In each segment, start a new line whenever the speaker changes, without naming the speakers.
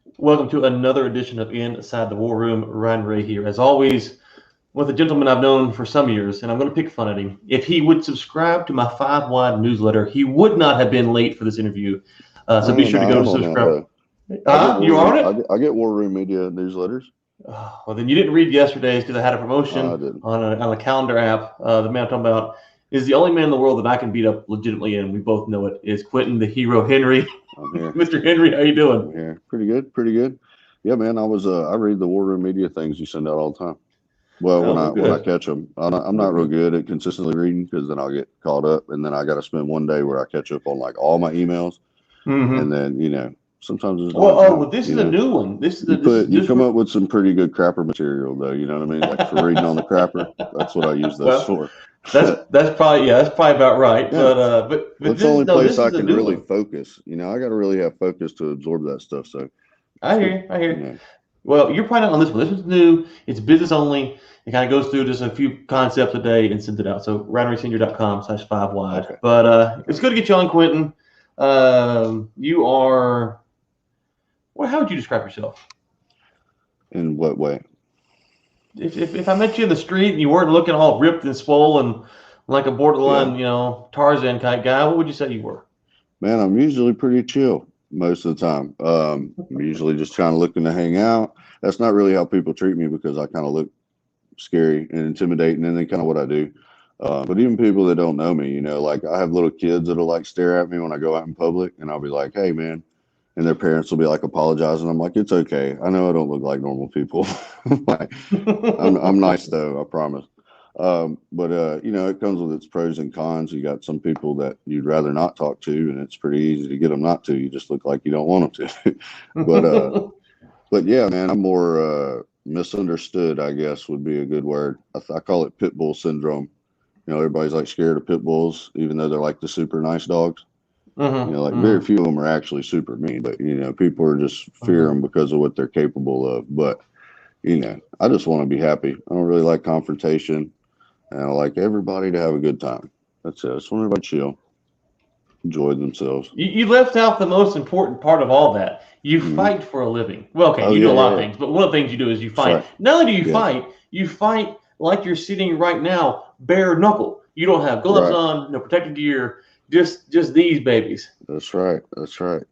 Welcome to another edition of Inside the War Room. Ryan Ray here, as always, with a gentleman I've known for some years, and I'm going to pick fun at him. If he would subscribe to my Five Wide newsletter, he would not have been late for this interview. So be sure to
I
go
am on that
subscribe.
though. I get
You
War
on
Room.
it?
I get War Room Media newsletters.
Well, then you didn't read yesterday's because I had a
I
promotion
didn't.
on a calendar app. The man I'm talking about is the only man in the world that I can beat up legitimately, and we both know it, is Quentin the Hero Henry.
I'm here.
Mr. Henry, how you doing?
I'm here. Pretty good. Pretty good. Yeah, man. I read the War Room Media things you send out all the time. Well,
Oh,
when I
good.
catch them, I'm not real good at consistently reading because then I'll get caught up, and then I got to spend one day where I catch up on like all my emails,
Mm-hmm.
and then sometimes there's not
Well,
time.
this is a new one. This is
You
just
come up with some pretty good crapper material though. You know what I mean? Like for reading on the crapper, that's what I use those
well,
for.
that's probably about right.
Yeah.
But
That's the
this
only
no,
place
this
I
is a
can
new
really
one.
focus. I got to really have focus to absorb that stuff. So
I
it's
hear
good.
you. I hear
You
you.
know,
Well, you're probably not on this one. This one's new. It's business only. It kind of goes through just a few concepts a day and sends it out. So randomsenior.com/5 wide.
okay.
But
All
it's
right.
good to get you on, Quentin. You are. Well, how would you describe yourself?
In what way?
If I met you in the street and you weren't looking all ripped and swole and like a
Yeah,
borderline, Tarzan type guy, what would you say you were?
man, I'm usually pretty chill most of the time. I'm usually just kind of looking to hang out. That's not really how people treat me because I kind of look scary and intimidating, and then kind of what I do. But even people that don't know me, like I have little kids that'll like stare at me when I go out in public, and I'll be like, "Hey, man," and their parents will be like apologizing. I'm like, "It's okay. I know I don't look like normal people. Like, I'm nice though, I promise." But it comes with its pros and cons. You got some people that you'd rather not talk to, and it's pretty easy to get them not to. You just look like you don't want them to. but but yeah, man, I'm more misunderstood, I guess would be a good word. I call it pit bull syndrome. Everybody's like scared of pit bulls, even though they're like the super nice dogs.
Mm-hmm,
Like very
mm-hmm,
few of them are actually super mean, but people are just fear
mm-hmm.
them because of what they're capable of. But I just want to be happy. I don't really like confrontation, and I like everybody to have a good time. That's it. I just want everybody to chill, enjoy themselves.
You left out the most important part of all that. You
Hmm.
fight for a living. Well, okay,
Oh
you do
yeah,
a
yeah,
lot of
yeah.
things, but one of the things you do is you
That's
fight.
right.
Not only do
Yeah,
you fight like you're sitting right now, bare knuckle. You don't have gloves
right.
on, no protective gear, just these babies.
That's right. That's right.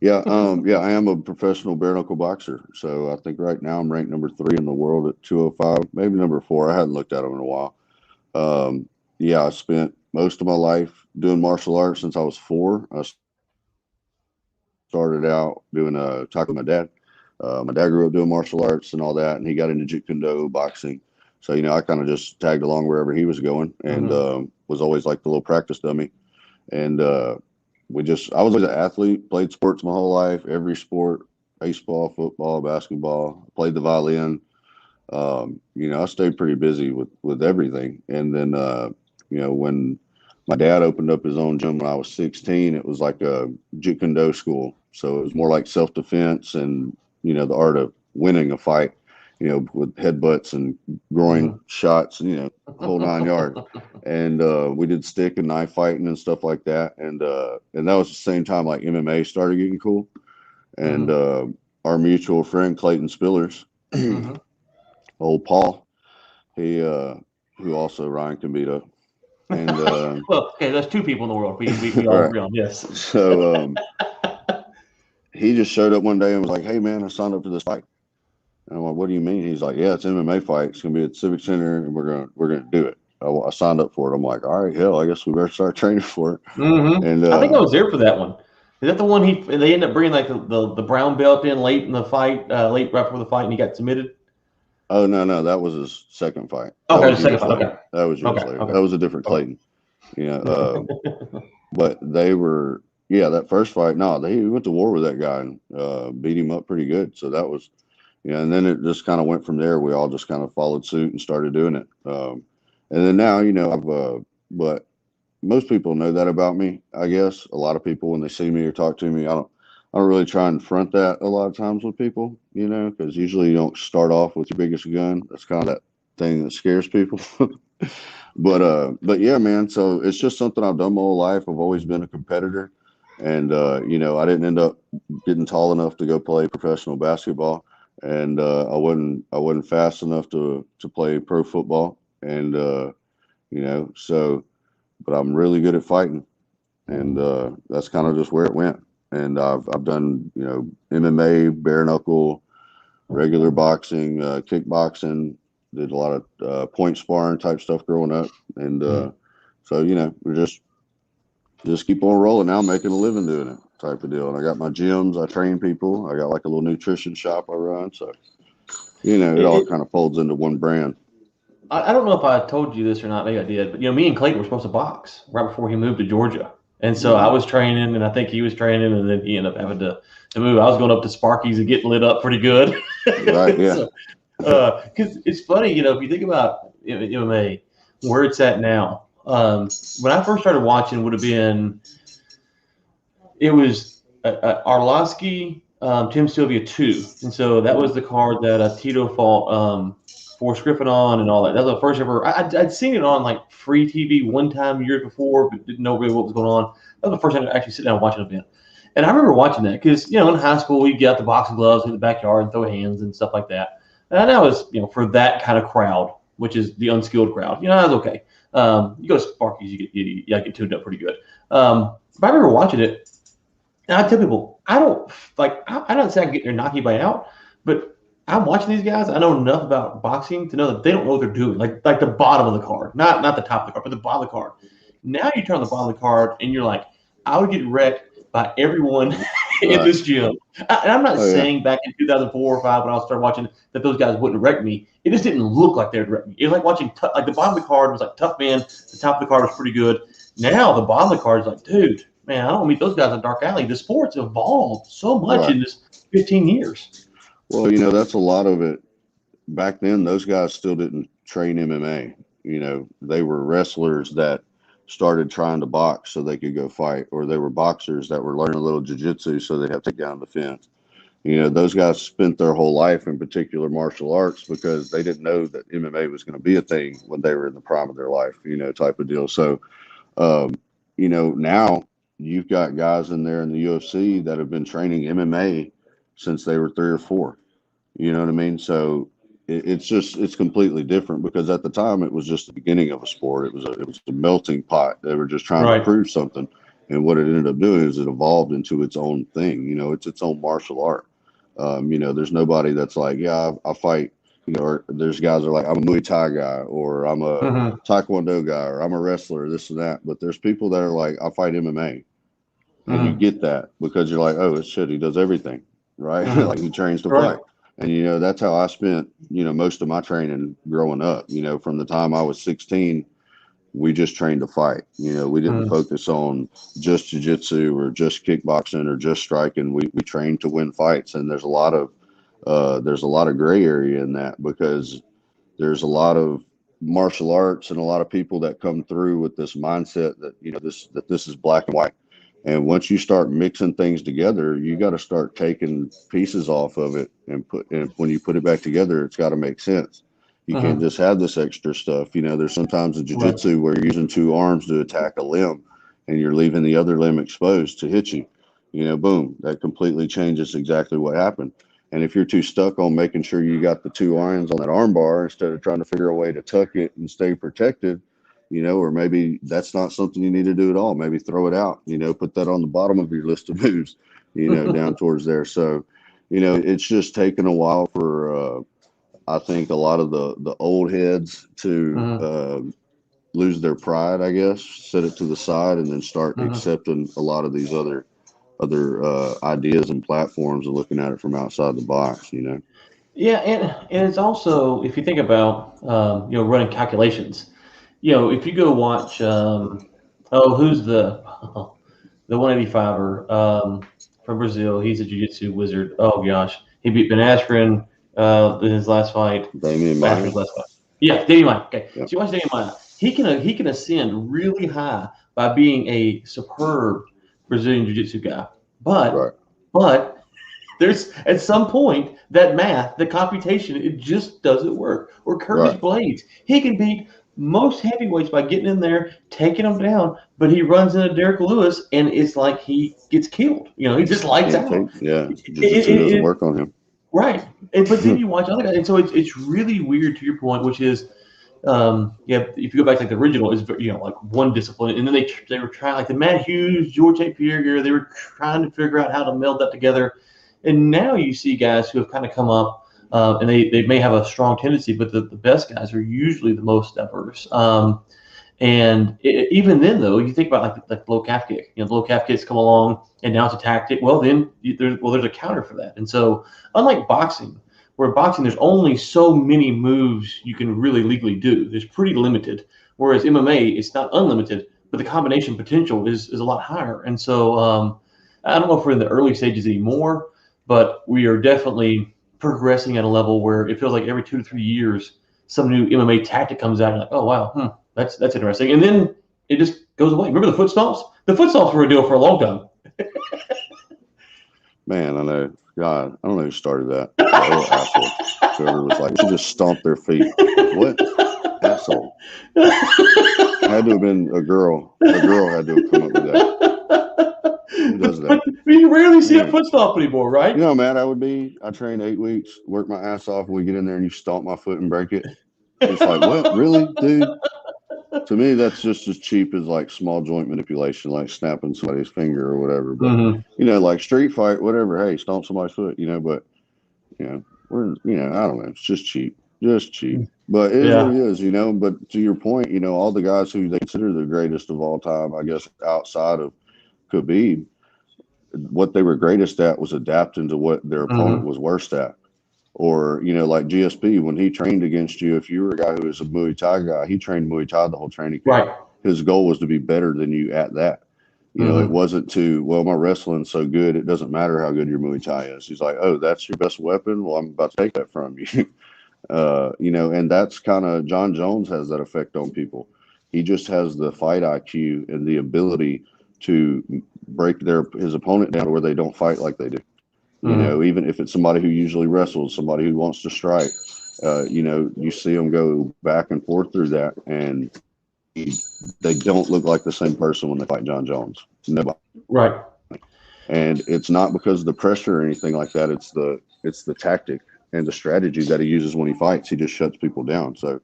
Yeah, yeah, I am a professional bare knuckle boxer. So I think right now I'm ranked number 3 in the world at 205, maybe number 4. I hadn't looked at them in a while. Um, yeah, I spent most of my life doing martial arts since I was 4. I started out doing taekwondo with my dad. My dad grew up doing martial arts and all that, and he got into Jeet Kune Do boxing. So I kind of just tagged along wherever he was going, and
Mm-hmm.
was always like the little practice dummy. And I was always an athlete, played sports my whole life, every sport, baseball, football, basketball, played the violin. I stayed pretty busy with everything. And then, when my dad opened up his own gym when I was 16, it was like a Jeet Kune Do school. So it was more like self defense and, the art of winning a fight, with headbutts and groin shots, whole 9 yards. And we did stick and knife fighting and stuff like that. And that was the same time like MMA started getting cool. And
Mm-hmm.
our mutual friend Clayton Spillers,
Mm-hmm.
old Paul, he who also Ryan can beat up. And
Well, okay, there's two people in the world we
all
all
right,
agree on. Yes.
so he just showed up one day and was like, "Hey man, I signed up for this fight." And I'm like, "What do you mean?" He's like, "Yeah, it's an MMA fight. It's gonna be at the Civic Center, and we're gonna do it." I signed up for it. I'm like, "All right, hell, I guess we better start training for it."
Mm-hmm.
And
I think I was there for that one. Is that the one they ended up bringing like the brown belt in late in the fight, late right before the fight, and he got submitted?
oh no, that was his second fight. That
Okay, the
was
second
years
fight.
later.
Okay,
That was years
okay,
later.
okay,
That was a different
okay.
Clayton. You know, but they were, yeah, that first fight. No, they went to war with that guy and beat him up pretty good. So that was, and then it just kind of went from there. We all just kind of followed suit and started doing it. And then now, but most people know that about me. I guess a lot of people when they see me or talk to me, I don't really try and front that a lot of times with people, because usually you don't start off with your biggest gun. That's kind of that thing that scares people. But yeah, man. So it's just something I've done my whole life. I've always been a competitor. And I didn't end up getting tall enough to go play professional basketball, and I wasn't fast enough to play pro football, and so, but I'm really good at fighting, and that's kind of just where it went. And I've done MMA, bare knuckle, regular boxing, kickboxing. Did a lot of point sparring type stuff growing up, and so we're just keep on rolling now, making a living doing it type of deal. And I got my gyms, I train people. I got like a little nutrition shop I run. So, it all kind of folds into one brand.
I don't know if I told you this or not. Maybe I did. But, me and Clayton were supposed to box right before he moved to Georgia. And so I was training, and I think he was training, and then he ended up having to move. I was going up to Sparky's and getting lit up pretty good.
Right, yeah.
Because it's funny, if you think about MMA, where it's at now. When I first started watching, it was Arlovsky, Tim Sylvia 2. And so that was the card that Tito fought Forrest Griffin on and all that. That was the first ever. I'd seen it on like free TV one time years before, but didn't know really what was going on. That was the first time I actually sit down and watch an event. And I remember watching that because, in high school, we'd get out the boxing gloves in the backyard and throw hands and stuff like that. And that was, for that kind of crowd, which is the unskilled crowd. That was okay. You go to Sparky's, you get tuned up pretty good. But I remember watching it, and I tell people, I don't say I can get there and knock anybody out, but I'm watching these guys. I know enough about boxing to know that they don't know what they're doing. Like the bottom of the card, not the top of the card, but the bottom of the card. Now you turn on the bottom of the card, and you're like, I would get wrecked by everyone in this gym. And I'm not saying back in 2004 or 5 when I started watching that those guys wouldn't wreck me. It just didn't look like they would wreck me. It was like watching like the bottom of the card was like tough man. The top of the card was pretty good. Now the bottom of the card is like, dude, man, I don't meet those guys in dark alley. The sport's evolved so much in this 15 years.
Well, that's a lot of it. Back then, those guys still didn't train MMA. They were wrestlers that started trying to box so they could go fight, or they were boxers that were learning a little jiu-jitsu so they'd have to take down the fence. Those guys spent their whole life in particular martial arts because they didn't know that MMA was going to be a thing when they were in the prime of their life, type of deal. So, now you've got guys in there in the UFC that have been training MMA since they were 3 or 4. You know what I mean? So it's completely different because at the time it was just the beginning of a sport. It was a melting pot. They were just trying to prove something. And what it ended up doing is it evolved into its own thing. It's its own martial art. There's nobody that's like, yeah, I fight, or there's guys that are like, I'm a Muay Thai guy, or I'm a Taekwondo guy, or I'm a wrestler, this and that. But there's people that are like, I fight MMA. And you get that because you're like, oh, shit, he does everything, right? Like he trains to fight. And, that's how I spent, most of my training growing up. From the time I was 16, we just trained to fight. We didn't focus on just jiu-jitsu or just kickboxing or just striking. We trained to win fights. And there's a lot of gray area in that because there's a lot of martial arts and a lot of people that come through with this mindset that this is black and white. And once you start mixing things together, you got to start taking pieces off of it and when you put it back together, it's got to make sense. You can't just have this extra stuff. There's sometimes in jiu-jitsu where you're using 2 arms to attack a limb and you're leaving the other limb exposed to hit you. Boom, that completely changes exactly what happened. And if you're too stuck on making sure you got the 2 irons on that arm bar instead of trying to figure a way to tuck it and stay protected, or maybe that's not something you need to do at all. Maybe throw it out, put that on the bottom of your list of moves, down towards there. So, it's just taken a while for, I think a lot of the old heads to lose their pride, I guess, set it to the side and then start accepting a lot of these other ideas and platforms and looking at it from outside the box,
Yeah. And it's also, if you think about, running calculations, if you go watch, who's the 185er from Brazil? He's a jiu-jitsu wizard. Oh gosh, he beat Ben Askren in his last fight.
Damian Maia.
Yeah, Damian Maia. Okay,
Yep.
So you watch Damian Maia. He can ascend really high by being a superb Brazilian jiu-jitsu guy. But there's at some point that math, the computation, it just doesn't work. Or Curtis Blades, he can beat most heavyweights by getting in there, taking them down, but he runs into Derek Lewis, and it's like he gets killed. He just lights out.
Jiu-jitsu doesn't work on him.
Right. But then you watch other guys, and so it's really weird to your point, which is, if you go back to like the original, is like one discipline, and then they were trying like the Matt Hughes, George St. Pierre, they were trying to figure out how to meld that together, and now you see guys who have kind of come up. And they may have a strong tendency, but the best guys are usually the most diverse. Even then, though, you think about like the low calf kick. The low calf kicks come along, and now it's a tactic. Well, then there's a counter for that. And so, unlike boxing, where boxing there's only so many moves you can really legally do. There's pretty limited. Whereas MMA, it's not unlimited, but the combination potential is a lot higher. And so, I don't know if we're in the early stages anymore, but we are definitely progressing at a level where it feels like every 2 to 3 years some new MMA tactic comes out and like, oh wow, that's interesting, and then it just goes away. Remember the foot stomps? The foot stomps were a deal for a long time.
Man, I know. God, I don't know who started that. Asshole. Whoever was like, you just stomp their feet. What asshole? It had to have been a girl. A girl had to have come up with that. Who does that?
You rarely see a foot stomp anymore, right?
You know how mad I would be? I trained 8 weeks, work my ass off, and we get in there and you stomp my foot and break it. It's like, what? Really, dude? To me, that's just as cheap as like small joint manipulation, like snapping somebody's finger or whatever. But like street fight, whatever. Hey, stomp somebody's foot. But we're I don't know. It's just cheap, But it is what it is. But to your point, all the guys who they consider the greatest of all time, I guess outside of Khabib, what they were greatest at was adapting to what their opponent was worst at. Or, like GSP, when he trained against you, if you were a guy who was a Muay Thai guy, he trained Muay Thai the whole training camp.
Right.
His goal was to be better than you at that. It wasn't my wrestling's so good, it doesn't matter how good your Muay Thai is. He's like, oh, that's your best weapon? Well, I'm about to take that from you. And that's kind of, John Jones has that effect on people. He just has the fight IQ and the ability to break his opponent down to where they don't fight like they do. Even if it's somebody who usually wrestles, somebody who wants to strike, you see them go back and forth through that, and they don't look like the same person when they fight John Jones. Nobody.
Right.
And it's not because of the pressure or anything like that. It's the tactic and the strategy that he uses when he fights. He just shuts people down. So,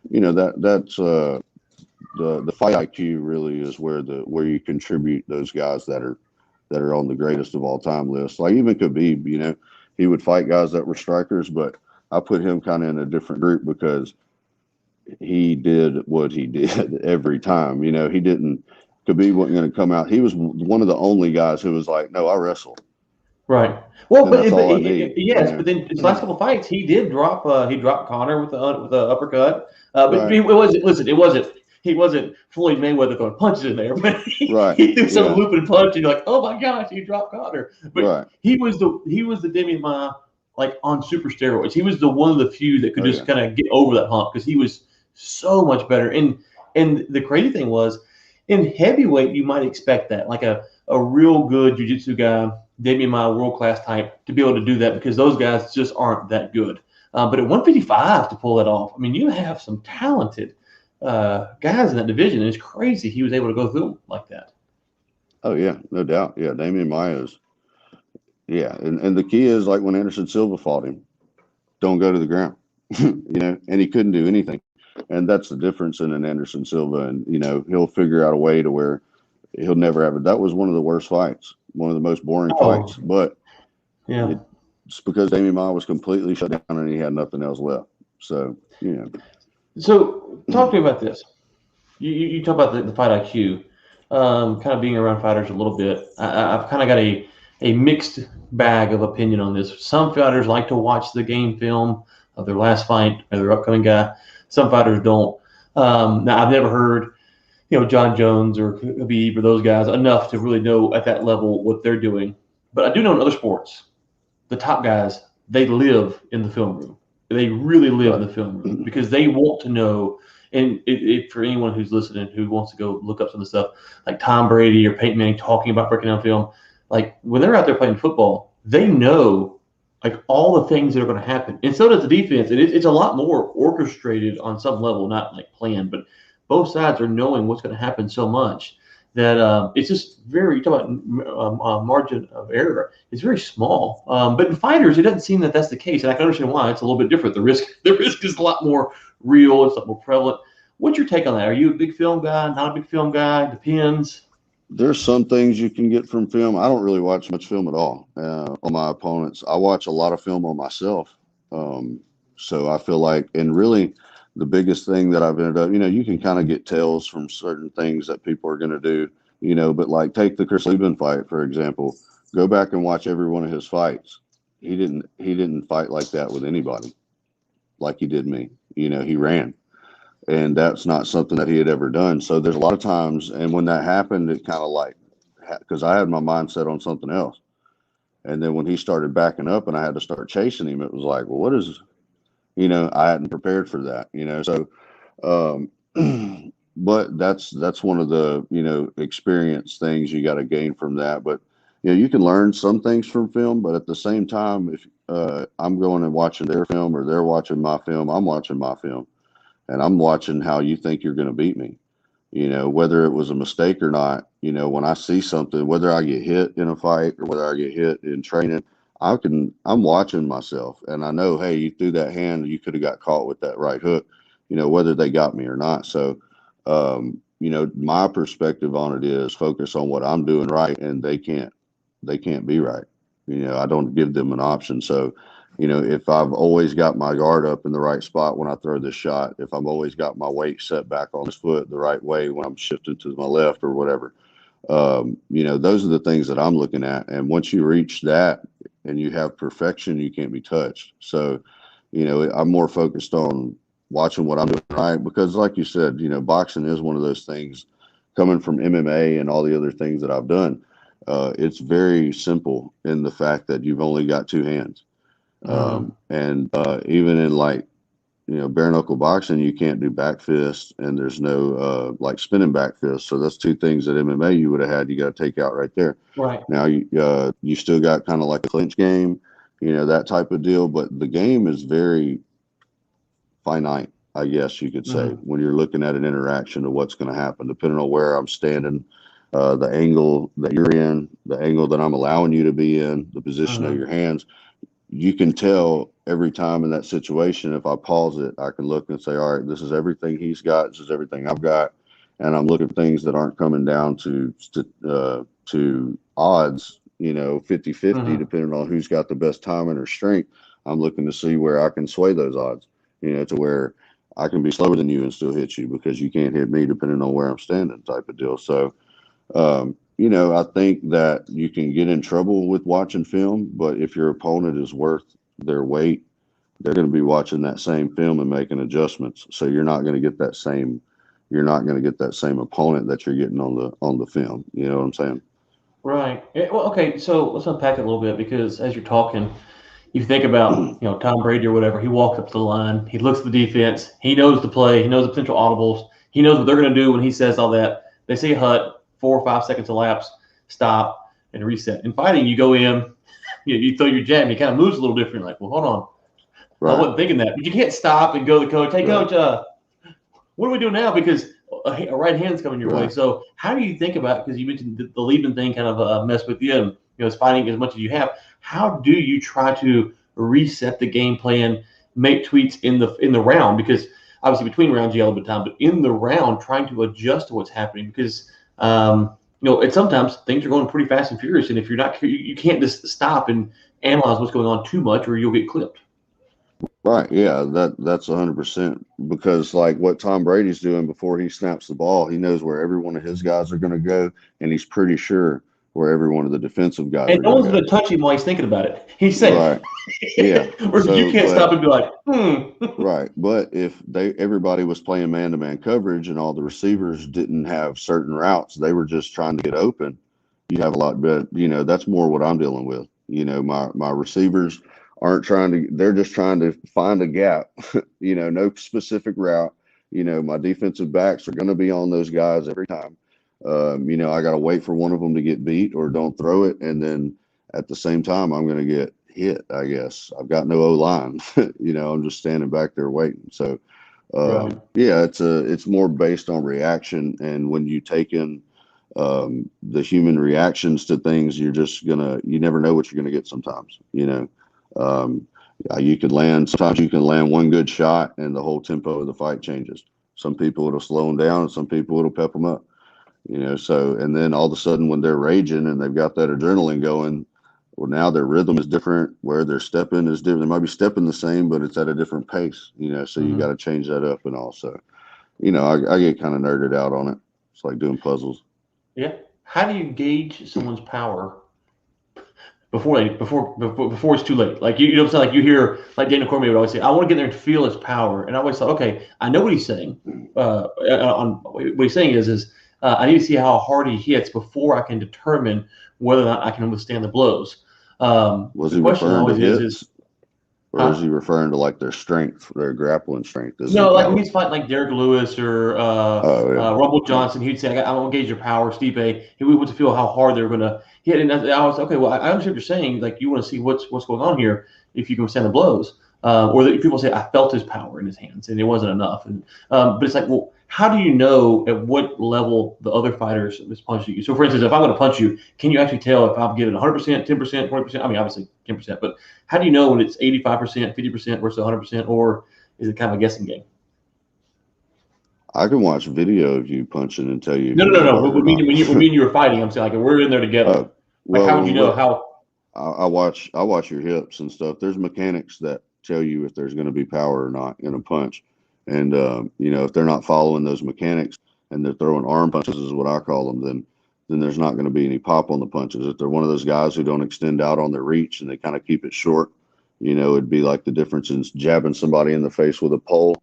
that's the fight IQ really is where you contribute those guys that are on the greatest of all time list. Like even Khabib, he would fight guys that were strikers, but I put him kind of in a different group because he did what he did every time. Khabib wasn't going to come out. He was one of the only guys who was like, no, I wrestle.
Right. Well, but
yes,
but then his last couple of fights, he did drop. He dropped Connor with the uppercut. But
Right.
He wasn't Floyd Mayweather throwing punches in there, but he threw some
Yeah.
looping punch, and you're like, oh my gosh, he dropped Connor. But
Right.
he was the Demi Ma like on super steroids. He was the one of the few that could just kind of get over that hump because he was so much better. And the crazy thing was, in heavyweight, you might expect that, like a real good jiu-jitsu guy, Demi Ma, world-class type, to be able to do that because those guys just aren't that good. But at 155 to pull that off, I mean, you have some talented guys in that division. And it's crazy he was able to go through them like that.
Oh, yeah, no doubt. Yeah, Damian Maia's. Yeah, and the key is like when Anderson Silva fought him, don't go to the ground, and he couldn't do anything. And that's the difference in an Anderson Silva. And, he'll figure out a way to where he'll never have it. That was one of the worst fights, one of the most boring fights. But it's because Damian Maia was completely shut down and he had nothing else left. So,
So talk to me about this. You talk about the fight IQ, kind of being around fighters a little bit. I've kind of got a mixed bag of opinion on this. Some fighters like to watch the game film of their last fight or their upcoming guy. Some fighters don't. Now, I've never heard, John Jones or Khabib or those guys enough to really know at that level what they're doing. But I do know in other sports, the top guys, they live in the film room. They really live in the film room because they want to know. And for anyone who's listening who wants to go look up some of the stuff, like Tom Brady or Peyton Manning talking about breaking down film, like when they're out there playing football, they know like all the things that are going to happen. And so does the defense. And it's a lot more orchestrated on some level, not like planned, but both sides are knowing what's going to happen so much that it's just very, you talk about margin of error. It's very small. But in fighters, it doesn't seem that that's the case. And I can understand why. It's a little bit different. The risk is a lot more real. It's a lot more prevalent. What's your take on that? Are you a big film guy? Not a big film guy? Depends.
There's some things you can get from film. I don't really watch much film at all on my opponents. I watch a lot of film on myself. So I feel like, and really the biggest thing that I've ended up, you can kind of get tells from certain things that people are going to do, but like take the Chris Lieben fight, for example, go back and watch every one of his fights. He didn't fight like that with anybody like he did me. He ran. And that's not something that he had ever done. So there's a lot of times, and when that happened, it kind of like, because I had my mindset on something else. And then when he started backing up and I had to start chasing him, it was like, well, what is, I hadn't prepared for that, So, but that's one of the, experience things you got to gain from that. But, you can learn some things from film, but at the same time, if I'm going and watching their film or they're watching my film, I'm watching my film. And I'm watching how you think you're going to beat me, whether it was a mistake or not. When I see something, whether I get hit in a fight or whether I get hit in training, I'm watching myself and I know, hey, you threw that hand, you could have got caught with that right hook, whether they got me or not. So, my perspective on it is focus on what I'm doing right and they can't be right. I don't give them an option. So, if I've always got my guard up in the right spot when I throw this shot, if I've always got my weight set back on this foot the right way when I'm shifting to my left or whatever, those are the things that I'm looking at. And once you reach that and you have perfection, you can't be touched. So, I'm more focused on watching what I'm doing right because, like you said, boxing is one of those things coming from MMA and all the other things that I've done. It's very simple in the fact that you've only got two hands. And even in like, bare knuckle boxing, you can't do back fist and there's no like spinning back fist. So that's two things that MMA you would have had. You got to take out right there.
Right.
Now you still got kind of like a clinch game, that type of deal. But the game is very finite, I guess you could say, when you're looking at an interaction of what's going to happen, depending on where I'm standing, the angle that you're in, the angle that I'm allowing you to be in, the position of your hands. You can tell every time in that situation, if I pause it, I can look and say, all right, this is everything he's got. This is everything I've got. And I'm looking at things that aren't coming down to odds, 50-50, depending on who's got the best timing or strength. I'm looking to see where I can sway those odds, to where I can be slower than you and still hit you because you can't hit me depending on where I'm standing type of deal. So, I think that you can get in trouble with watching film, but if your opponent is worth their weight, they're going to be watching that same film and making adjustments. So you're not going to get that same opponent that you're getting on the film. You know what I'm saying?
Right. Well, okay. So let's unpack it a little bit because as you're talking, you think about, Tom Brady or whatever. He walks up to the line. He looks at the defense. He knows the play. He knows the potential audibles. He knows what they're going to do when he says all that. They say hut, 4 or 5 seconds elapse, stop, and reset. In fighting, you go in, you throw your jab, and you kind of moves a little different. Like, well, hold on. Right. I wasn't thinking that. But you can't stop and go to the coach. Hey, coach, what do we do now? Because a right hand's coming your way. So how do you think about, because you mentioned the Lieben thing kind of messed with you and, it's fighting as much as you have. How do you try to reset the game plan, make tweaks in the round? Because obviously between rounds you have a little bit of time, but in the round trying to adjust to what's happening because and sometimes things are going pretty fast and furious, and if you're not, you can't just stop and analyze what's going on too much, or you'll get clipped.
Right. Yeah. That's 100% because like what Tom Brady's doing before he snaps the ball, he knows where every one of his guys are going to go, and he's pretty sure where every one of the defensive guys
and
are
no one's
going
going to touch him while he's thinking about it. He's saying,
right. Yeah.
Or so, you can't stop and be like,
Right. But if everybody was playing man-to-man coverage and all the receivers didn't have certain routes, they were just trying to get open, you have a lot better, that's more what I'm dealing with. My receivers aren't they're just trying to find a gap, no specific route. My defensive backs are going to be on those guys every time. I got to wait for one of them to get beat or don't throw it. And then at the same time, I'm going to get hit, I guess. I've got no O-line. I'm just standing back there waiting. So,
Right.
yeah, it's more based on reaction. And when you take in the human reactions to things, you never know what you're going to get sometimes, sometimes you can land one good shot and the whole tempo of the fight changes. Some people it'll slow them down and some people it'll pep them up, so, and then all of a sudden when they're raging and they've got that adrenaline going, well, now their rhythm is different, where they're stepping is different. They might be stepping the same, but it's at a different pace, so you got to change that up. And also, I get kind of nerded out on it. It's like doing puzzles.
Yeah. How do you gauge someone's power before it's too late? Like you know what I'm saying? Like you hear, like Daniel Cormier would always say, I want to get there and feel his power. And I always thought, okay, I know what he's saying. What he's saying is I need to see how hard he hits before I can determine whether or not I can withstand the blows.
Was he referring to hits? Or is he referring to like their strength, their grappling strength?
No, like when he's fighting like Derek Lewis or Rumble Johnson, he'd say, I want to gauge your power. Stipe, he would want to feel how hard they're going to hit. And I was okay. Well, I understand what you're saying. Like you want to see what's going on here if you can withstand the blows. Or that people say, I felt his power in his hands and it wasn't enough. And but it's like, well, how do you know at what level the other fighters is punching you? So, for instance, if I'm going to punch you, can you actually tell if I'm giving 100%, 10%, 20%? I mean, obviously 10%, but how do you know when it's 85%, 50% versus 100%, or is it kind of a guessing game?
I can watch video of you punching and tell you.
No. When you were fighting, I'm saying like we're in there together. How would you know how?
I watch your hips and stuff. There's mechanics that tell you if there's going to be power or not in a punch. And, if they're not following those mechanics and they're throwing arm punches is what I call them, then there's not going to be any pop on the punches. If they're one of those guys who don't extend out on their reach and they kind of keep it short, it'd be like the difference in jabbing somebody in the face with a pole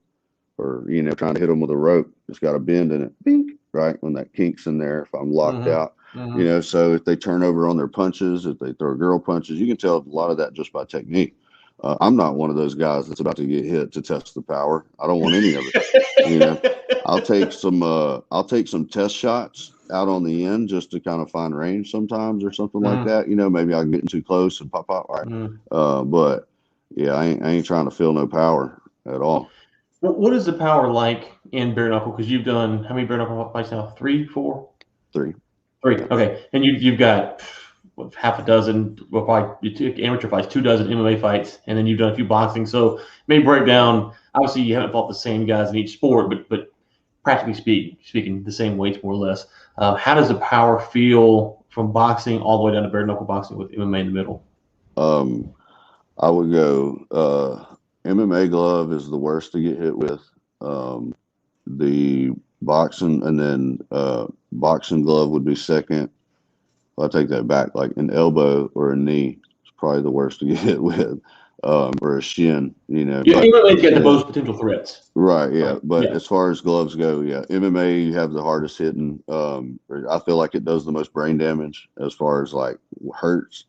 or, trying to hit them with a rope. It's got a bend in it, bink, right? When that kinks in there, if I'm locked out, so if they turn over on their punches, if they throw girl punches, you can tell a lot of that just by technique. I'm not one of those guys that's about to get hit to test the power. I don't want any of it. I'll take some test shots out on the end just to kind of find range sometimes or something like that. Maybe I'm getting too close and pop. All right. But yeah, I ain't trying to feel no power at all.
What is the power like in bare knuckle? Because you've done how many bare knuckle fights now? 3, 4?
3.
Okay, and you've got half a dozen, well, probably you took amateur fights, 24 MMA fights, and then you've done a few boxing. So maybe break down. Obviously, you haven't fought the same guys in each sport, but practically speaking, the same weights more or less. How does the power feel from boxing all the way down to bare knuckle boxing with MMA in the middle?
I would go MMA glove is the worst to get hit with. The boxing and then boxing glove would be second. I'll take that back. Like an elbow or a knee is probably the worst to get hit with, or a shin.
MMA's got the most potential threats.
Right. Yeah. But as far as gloves go, MMA you have the hardest hitting. I feel like it does the most brain damage as far as like hurts.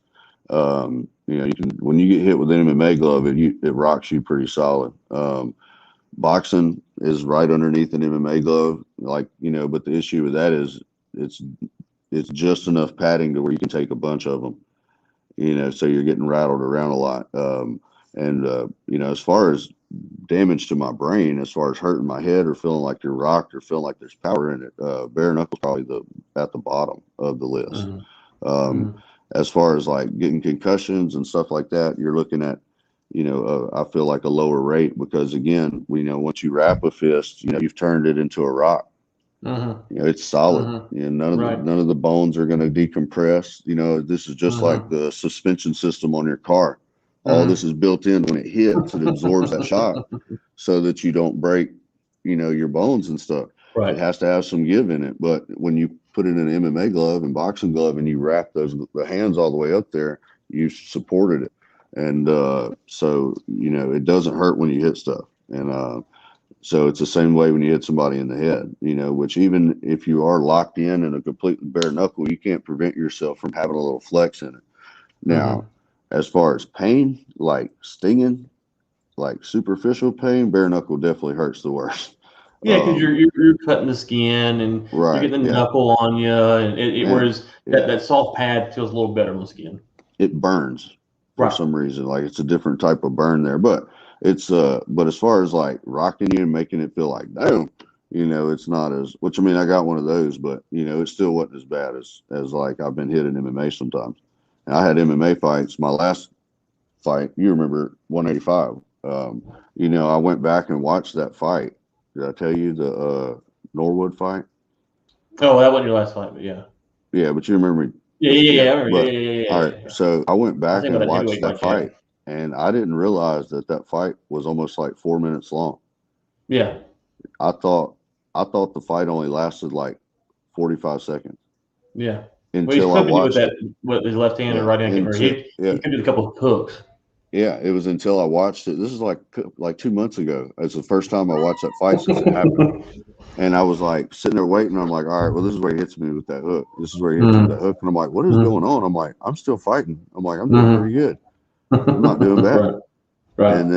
You can when you get hit with an MMA glove, it rocks you pretty solid. Boxing is right underneath an MMA glove, but the issue with that is it's just enough padding to where you can take a bunch of them, so you're getting rattled around a lot. As far as damage to my brain, as far as hurting my head or feeling like you're rocked or feeling like there's power in it, bare knuckle probably at the bottom of the list. As far as like getting concussions and stuff like that, you're looking at, I feel like a lower rate because again, once you wrap a fist, you've turned it into a rock. It's solid. None of the bones are going to decompress. This is just like the suspension system on your car. All this is built in when it hits, it absorbs that shock so that you don't break, your bones and stuff.
Right.
It has to have some give in it. But when you put it in an MMA glove and boxing glove and you wrap the hands all the way up there, you supported it. And so, it doesn't hurt when you hit stuff. And so it's the same way when you hit somebody in the head, which even if you are locked in a completely bare knuckle, you can't prevent yourself from having a little flex in it. Now, as far as pain, like stinging, like superficial pain, bare knuckle definitely hurts the worst.
Yeah, because you're cutting the skin and you're getting the knuckle on you, and whereas that soft pad feels a little better on the skin.
It burns. for some reason. Like it's a different type of burn there, but it's but as far as like rocking you and making it feel like damn, it's not as, which I mean I got one of those, but it still wasn't as bad as like I've been hit in MMA sometimes. And I had MMA fights. My last fight, you remember 185. I went back and watched that fight. Did I tell you the Norwood fight?
Oh, that wasn't your last fight, but yeah.
Yeah, but you remember.
Yeah. I remember.
But,
Yeah.
All right, so I went back and watched that fight, and I didn't realize that fight was almost like 4 minutes long.
Yeah.
I thought the fight only lasted like 45 seconds.
Yeah.
Until I watched
with his left hand or right hand, he could do a couple of hooks.
Yeah, it was until I watched it. This is like 2 months ago. It's the first time I watched that fight since it happened. And I was like sitting there waiting. I'm like, all right, well, this is where he hits me with that hook. This is where he hits me with that hook. And I'm like, what is going on? I'm like, I'm still fighting. I'm like, I'm doing pretty good. I'm not doing bad.
Right.
And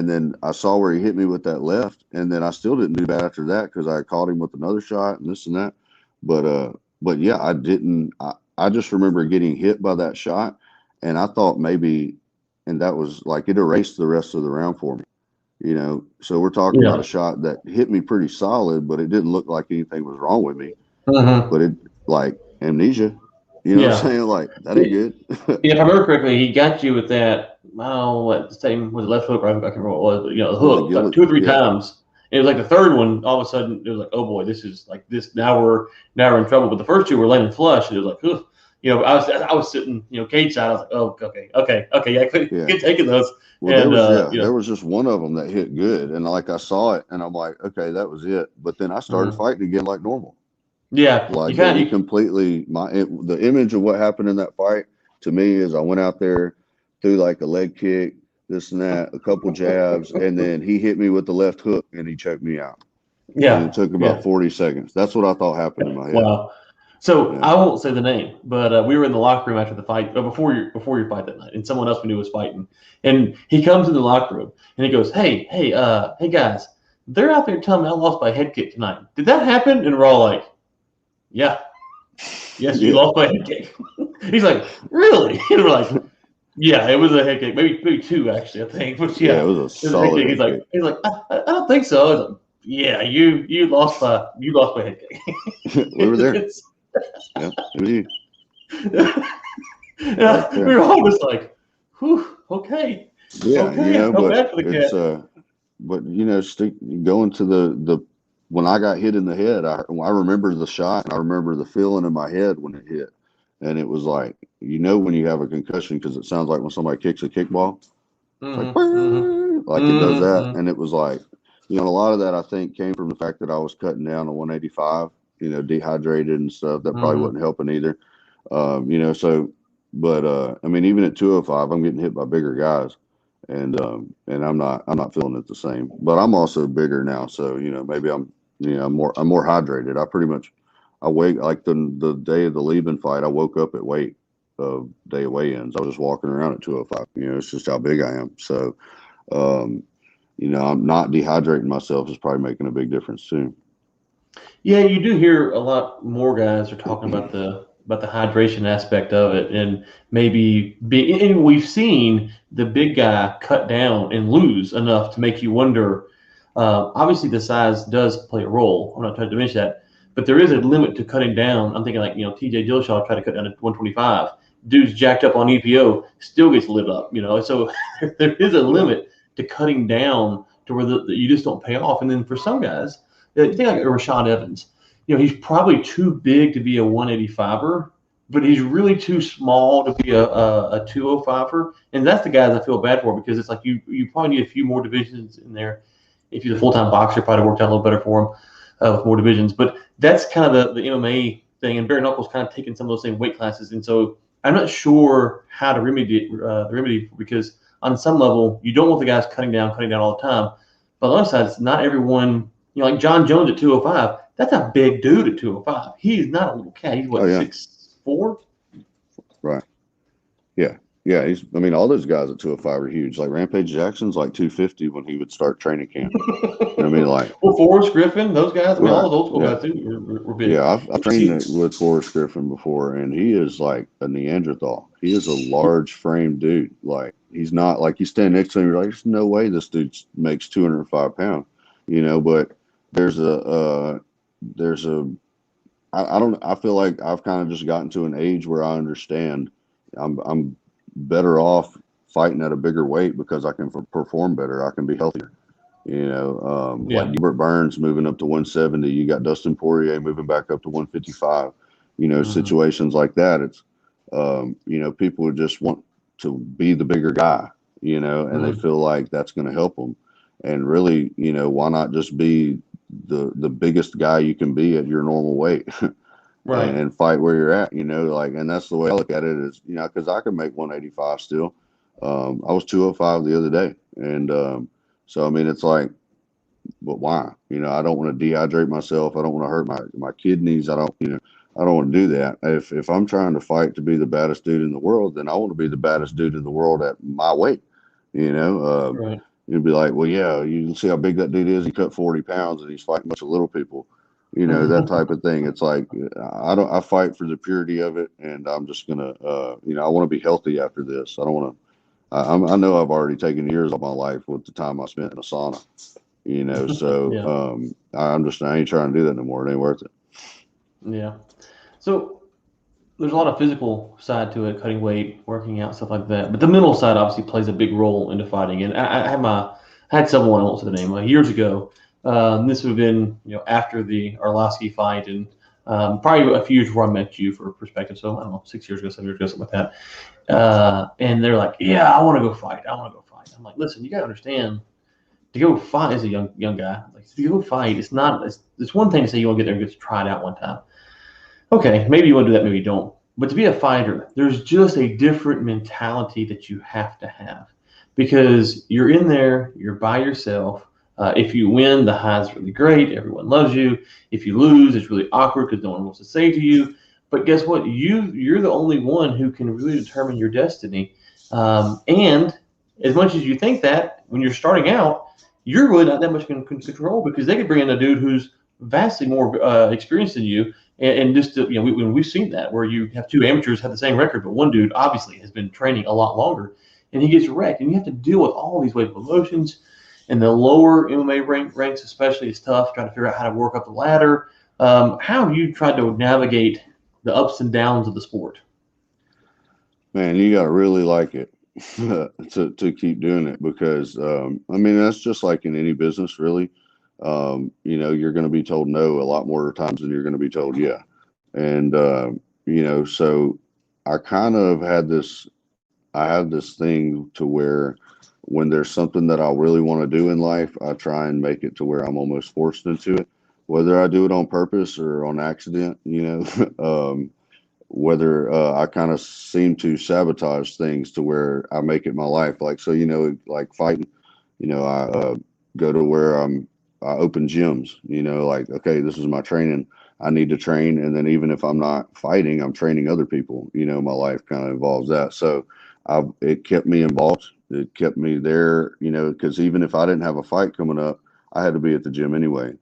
then I saw where he hit me with that left. And then I still didn't do bad after that because I caught him with another shot and this and that. But yeah, I didn't. I just remember getting hit by that shot. And I thought maybe, and that was like it erased the rest of the round for me. So we're talking about a shot that hit me pretty solid, but it didn't look like anything was wrong with me. But it like amnesia, what I'm saying? Like that ain't good.
Yeah, if I remember correctly, he got you with that. I don't know what the same was, left hook. I can't remember what it was, but the hook like 2 or 3 times. And it was like the third one. All of a sudden, it was like, oh boy, this is like this. Now we're in trouble. But the first 2 were landing flush, and it was like, ugh. I was sitting, cage side. I was like, oh, okay. Yeah, I couldn't taking those.
Well, there was just one of them that hit good, and like I saw it, and I'm like, okay, that was it. But then I started fighting again like normal.
Yeah,
like completely. The image of what happened in that fight to me is I went out there, threw like a leg kick, this and that, a couple jabs, and then he hit me with the left hook and he choked me out.
Yeah,
and it took about 40 seconds. That's what I thought happened in my head.
Wow. So I won't say the name, but we were in the locker room after the fight, before your fight that night, and someone else we knew was fighting. And he comes in the locker room and he goes, "Hey guys, they're out there telling me I lost by a head kick tonight. Did that happen?" And we're all like, "Yeah, yes, you lost by a head kick." He's like, "Really?" And we're like, "Yeah, it was a head kick, maybe 2 actually, I think." But it was a solid head kick. He's like, I don't think so. I was like, "Yeah, you lost by head kick."
We were there. Yeah, it was you.
We were all just like, "Whew, okay."
Yeah,
okay,
but it's but going to the when I got hit in the head, I remember the shot and I remember the feeling in my head when it hit, and it was like when you have a concussion because it sounds like when somebody kicks a kickball, like it does that, and it was like a lot of that I think came from the fact that I was cutting down to 185. Dehydrated and stuff. That probably wasn't helping either. But I mean, even at 205, I'm getting hit by bigger guys, and I'm not feeling it the same. But I'm also bigger now, so maybe I'm more hydrated. I wake like the day of the Lieben fight. I woke up at weight of day of weigh-ins. I was just walking around at 205. It's just how big I am. So, I'm not dehydrating myself is probably making a big difference too.
Yeah, you do hear a lot more guys are talking about the hydration aspect of it, and maybe and we've seen the big guy cut down and lose enough to make you wonder. Obviously, the size does play a role. I'm not trying to diminish that, but there is a limit to cutting down. I'm thinking like T.J. Dillashaw tried to cut down to 125. Dude's jacked up on EPO, still gets lit up. So there is a limit to cutting down to where you just don't pay off. And then for some guys. You think like Rashad Evans, he's probably too big to be a 185er, but he's really too small to be a 205er. And that's the guys I feel bad for because it's like you probably need a few more divisions in there. If he's a full-time boxer, probably worked out a little better for him with more divisions. But that's kind of the MMA thing. And Bare Knuckle's kind of taking some of those same weight classes. And so I'm not sure how to remedy because on some level, you don't want the guys cutting down all the time. But on the other side, it's not everyone. Like John Jones at 205, that's a big dude at 205. He's not a little cat. He's 6'4"?
Right. Yeah. Yeah, I mean, all those guys at 205 are huge. Like Rampage Jackson's like 250 when he would start training camp. I mean, like,
Well, Forrest Griffin, those guys. I mean, all
right.
those old school
Yeah.
guys too were big.
Yeah. I've trained
See,
with Forrest Griffin before, and he is like a Neanderthal. He is a large frame dude. Like, he's not like you stand next to him, you're like, there's no way this dude makes 205 pounds, but there's there's a, I don't, I feel like I've kind of just gotten to an age where I understand I'm better off fighting at a bigger weight because I can perform better. I can be healthier. Like
yeah.
Gilbert Burns moving up to 170. You got Dustin Poirier moving back up to 155.
Hmm.
Situations like that. It's, people just want to be the bigger guy, and they
Hmm.
feel like that's going to help them. And really, why not just be the biggest guy you can be at your normal weight
Right.
and fight where you're at, and that's the way I look at it is, because I can make 185 still. I was 205 the other day. And so, I mean, it's like, but why? I don't want to dehydrate myself. I don't want to hurt my kidneys. I don't want to do that. If I'm trying to fight to be the baddest dude in the world, then I want to be the baddest dude in the world at my weight.
Right.
You'd be like, well, yeah, you can see how big that dude is. He cut 40 pounds and he's fighting a bunch of little people, that type of thing. It's like, I fight for the purity of it. And I'm just going to, I want to be healthy after this. I don't want to, I know I've already taken years of my life with the time I spent in a sauna, so
Yeah.
I ain't trying to do that no more. It ain't worth it.
Yeah. So there's a lot of physical side to it, cutting weight, working out, stuff like that. But the mental side obviously plays a big role into fighting. And I had someone, I won't say the name, years ago. This would have been after the Arlovsky fight, and probably a few years before I met you for perspective. So I don't know, 6 years ago, 7 years ago, something like that. And they're like, "Yeah, I want to go fight. I want to go fight." I'm like, "Listen, you gotta understand." To go fight as a young guy, like to go fight, it's one thing to say you want to get there and get to try it out one time. Okay, maybe you want to do that, maybe you don't. But to be a fighter, there's just a different mentality that you have to have because you're in there, you're by yourself. If you win, the high's really great. Everyone loves you. If you lose, it's really awkward because no one wants to say to you. But guess what? You're the only one who can really determine your destiny. And as much as you think that when you're starting out, you're really not that much in control because they could bring in a dude who's vastly more experienced than you and just we've seen that where you have two amateurs have the same record, but one dude obviously has been training a lot longer, and he gets wrecked, and you have to deal with all these waves of emotions. And the lower MMA ranks, especially, is tough trying to figure out how to work up the ladder. How have you tried to navigate the ups and downs of the sport?
Man, you got to really like it to keep doing it because, I mean, that's just like in any business, really. You're going to be told no a lot more times than you're going to be told yeah. And, so I kind of I have this thing to where when there's something that I really want to do in life, I try and make it to where I'm almost forced into it, whether I do it on purpose or on accident, whether I kind of seem to sabotage things to where I make it my life. Like, so, like fighting, I go to where I open gyms, like, okay, this is my training. I need to train. And then even if I'm not fighting, I'm training other people, my life kind of involves that. So it kept me involved. It kept me there, because even if I didn't have a fight coming up, I had to be at the gym anyway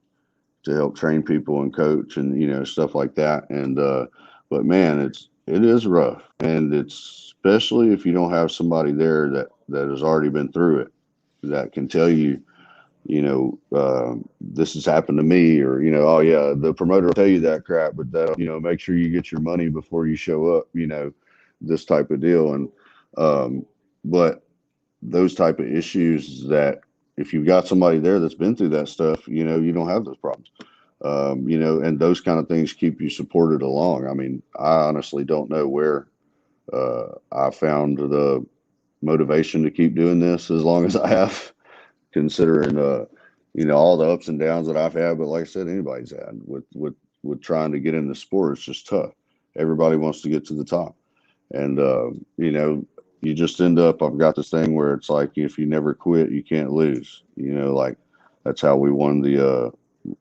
to help train people and coach and stuff like that. And but man, it is rough, and it's especially if you don't have somebody there that has already been through it that can tell you, this has happened to me, or oh yeah, the promoter will tell you that crap, but that make sure you get your money before you show up, this type of deal. And but those type of issues that if you've got somebody there that's been through that stuff, you don't have those problems. And those kind of things keep you supported along. I mean, I honestly don't know where I found the motivation to keep doing this as long as I have, considering all the ups and downs that I've had. But like I said, anybody's had with trying to get in the sport. It's just tough. Everybody wants to get to the top, and you just end up. I've got this thing where it's like if you never quit, you can't lose. Like that's how we won the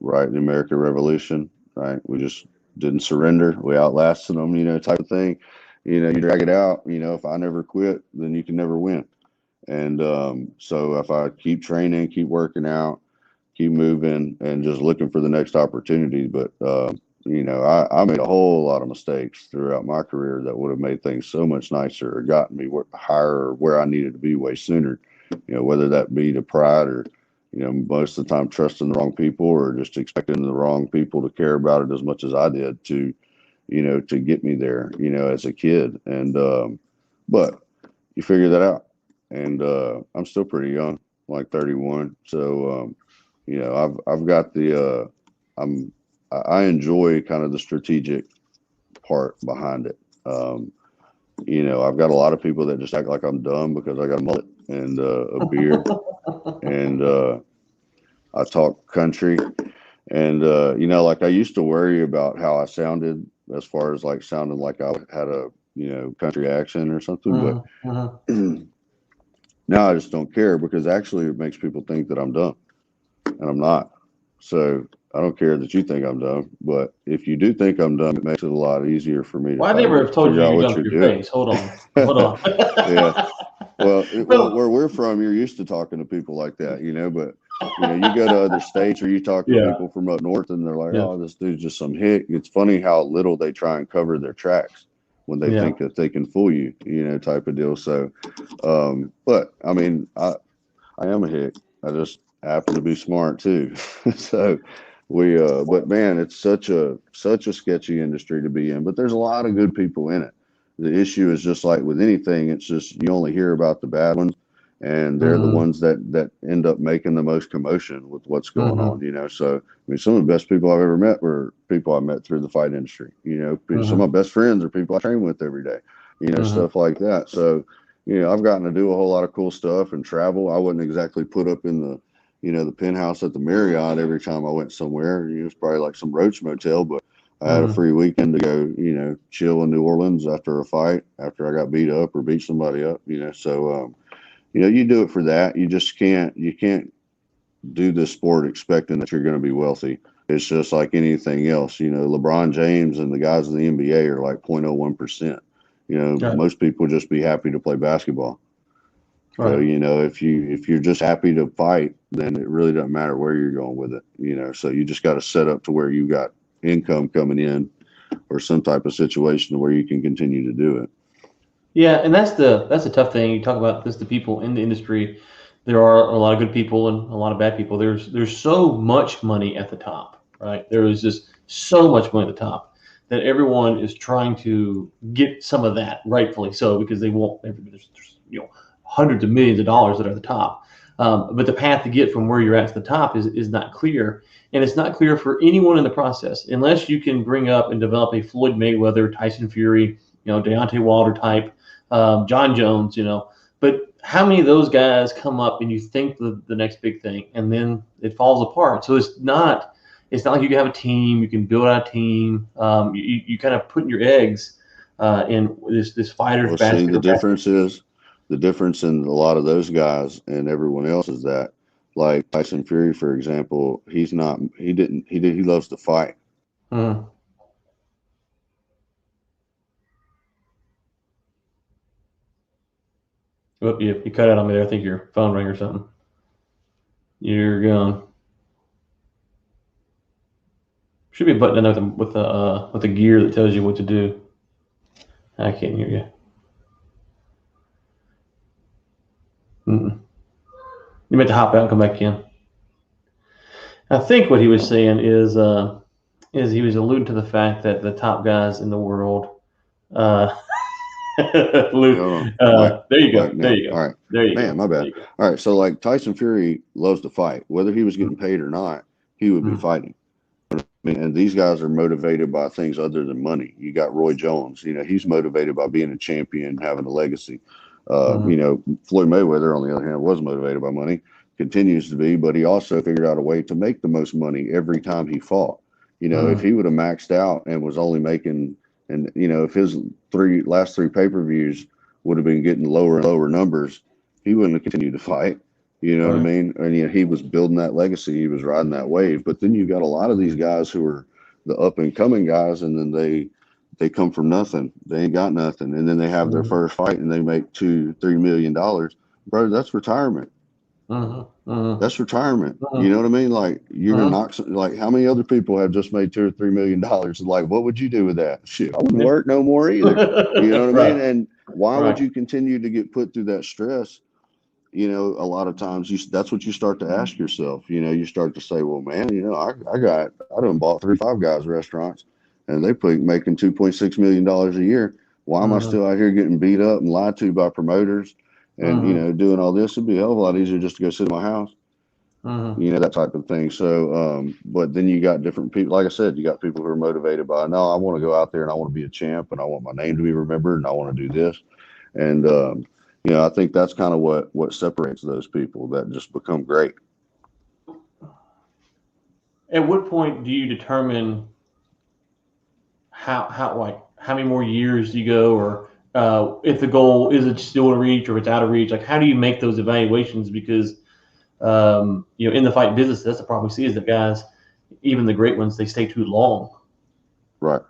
American Revolution, right? We just didn't surrender. We outlasted them, type of thing. you drag it out. If I never quit, then you can never win. And so if I keep training, keep working out, keep moving, and just looking for the next opportunity. But I made a whole lot of mistakes throughout my career that would have made things so much nicer or gotten me higher or where I needed to be way sooner. Whether that be to pride or most of the time trusting the wrong people or just expecting the wrong people to care about it as much as I did to get me there, as a kid. And but you figure that out. And I'm still pretty young, like 31. So I've got the I enjoy kind of the strategic part behind it. I've got a lot of people that just act like I'm dumb because I got a mullet and a beard, and I talk country, and like I used to worry about how I sounded as far as like sounding like I had a country accent or something, but now I just don't care because actually it makes people think that I'm dumb, and I'm not. So I don't care that you think I'm dumb, but if you do think I'm dumb, it makes it a lot easier for me to.
Well, I never have told you you're dumb to your face. Hold on.
Yeah. Well, where we're from, you're used to talking to people like that, but you go to other states or you talk to people from up north and they're like, oh, this dude's just some hick. It's funny how little they try and cover their tracks when they think that they can fool you, type of deal. So, but I mean, I am a hick. I just happen to be smart too. So but man, it's such a sketchy industry to be in, but there's a lot of good people in it. The issue is just like with anything, it's just you only hear about the bad ones, and they're the ones that end up making the most commotion with what's going on, So I mean, some of the best people I've ever met were people I met through the fight industry. Some of my best friends are people I train with every day, stuff like that. So I've gotten to do a whole lot of cool stuff and travel. I wouldn't exactly put up in the the penthouse at the Marriott every time I went somewhere. It's probably like some roach motel, but I had a free weekend to go, chill in New Orleans after a fight, after I got beat up or beat somebody up, So, you do it for that. You can't do this sport expecting that you're going to be wealthy. It's just like anything else. LeBron James and the guys in the NBA are like 0.01%. Most people just be happy to play basketball. Right. So, if you're just happy to fight, then it really doesn't matter where you're going with it, So you just got to set up to where you got income coming in or some type of situation where you can continue to do it.
Yeah, and that's the tough thing. You talk about this, the people in the industry. There are a lot of good people and a lot of bad people. There's so much money at the top, right? There is just so much money at the top that everyone is trying to get some of that, rightfully so, because they won't. There's hundreds of millions of dollars that are at the top. But the path to get from where you're at to the top is not clear. And it's not clear for anyone in the process, unless you can bring up and develop a Floyd Mayweather, Tyson Fury, Deontay Wilder type, John Jones, But how many of those guys come up and you think the next big thing, and then it falls apart? So it's not like you can have a team, you can build out a team. You kind of put your eggs in this fighter's basket.
See, the difference in a lot of those guys and everyone else is that, like Tyson Fury, for example, he loves to fight.
Mm-hmm. Oh, you cut out on me there. I think your phone rang or something. You're gone. Should be a button with the gear that tells you what to do. I can't hear you. You meant to hop out and come back in. I think what he was saying is he was alluding to the fact that the top guys in the world. There you go. There you go.
All right.
There you go.
Man, my bad. All right. So like Tyson Fury loves to fight. Whether he was getting paid or not, he would be fighting. And these guys are motivated by things other than money. You got Roy Jones. He's motivated by being a champion, having a legacy. Floyd Mayweather, on the other hand, was motivated by money, continues to be, but he also figured out a way to make the most money every time he fought. If he would have maxed out and was only making, and if his last three pay-per-views would have been getting lower and lower numbers, he wouldn't have continued to fight. You know what I mean? And he was building that legacy. He was riding that wave. But then you got a lot of these guys who are the up and coming guys, and then they come from nothing. They ain't got nothing. And then they have their first fight and they make $2-3 million. Bro, that's retirement. That's retirement. You know what I mean? Like, you're gonna knock like, how many other people have just made $2 or $3 million? Like, what would you do with that? Shit, I wouldn't work no more either. You know what I mean? And why would you continue to get put through that stress? You know, a lot of times that's what you start to ask yourself. You know, you start to say, well, man, you know, I done bought 3, 5 guys restaurants and they making $2.6 million a year. Why am I still out here getting beat up and lied to by promoters and, you know, doing all this? It'd be a hell of a lot easier just to go sit in my house. You know, that type of thing. So, but then you got different people. Like I said, you got people who are motivated by, no, I want to go out there and I want to be a champ and I want my name to be remembered and I want to do this. And, you know, I think that's kind of what separates those people that just become great.
At what point do you determine how many more years do you go, or if the goal is it still in reach or it's out of reach? Like, how do you make those evaluations? Because you know, in the fight business, that's the problem we see is that guys, even the great ones, they stay too long.
Right.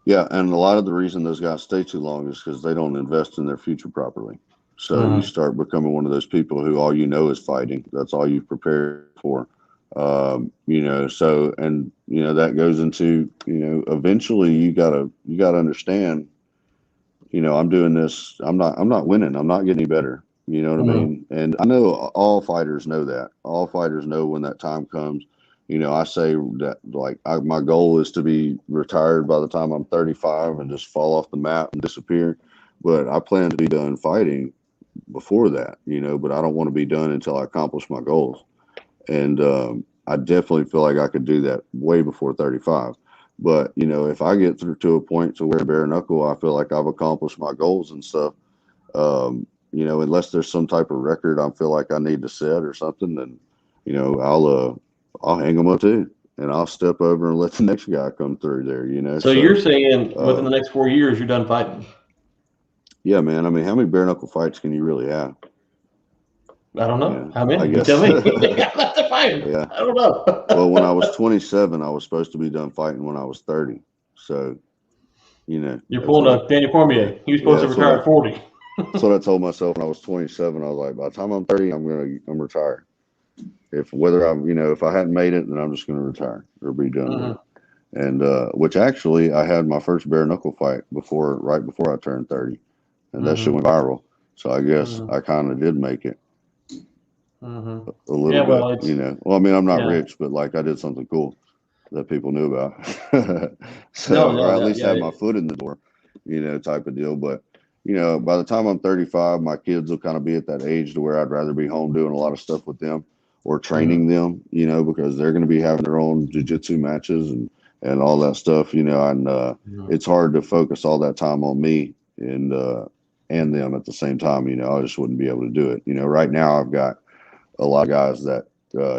Yeah, and a lot of the reason those guys stay too long is because they don't invest in their future properly. So you start becoming one of those people who all you know is fighting. That's all you've prepared for. You know, so, and, you know, that goes into, you know, eventually you gotta understand, you know, I'm doing this. I'm not winning. I'm not getting any better. You know what I mean? And I know all fighters know that. All fighters know when that time comes. You know, I say that, like, my goal is to be retired by the time I'm 35 and just fall off the map and disappear. But I plan to be done fighting before that, you know, but I don't want to be done until I accomplish my goals. And I definitely feel like I could do that way before 35. But, you know, if I get through to a point to where bare knuckle, I feel like I've accomplished my goals and stuff, you know, unless there's some type of record I feel like I need to set or something, then, you know, I'll hang them up too, and I'll step over and let the next guy come through there, you know.
So you're saying within the next 4 years, you're done fighting?
Yeah, man. I mean, how many bare knuckle fights can you really have?
I don't know.
Yeah,
how many?
I guess.
You tell me. Yeah. I don't know.
Well, when I was 27, I was supposed to be done fighting when I was 30. So, you know.
You're pulling a Daniel Cormier. He was supposed to retire at 40.
That's what I told myself when I was 27. I was like, by the time I'm 30, I'm retired. If I hadn't made it, then I'm just going to retire or be done with it. And which actually I had my first bare knuckle fight right before I turned 30, and that shit went viral. So I guess I kind of did make it a little bit, you know. Well, I mean, I'm not rich, but like I did something cool that people knew about. Or at least had my foot in the door, you know, type of deal. But, you know, by the time I'm 35, my kids will kind of be at that age to where I'd rather be home doing a lot of stuff with them or training them, you know, because they're going to be having their own jiu-jitsu matches and all that stuff, you know, and it's hard to focus all that time on me and them at the same time, you know. I just wouldn't be able to do it. You know, right now I've got a lot of guys that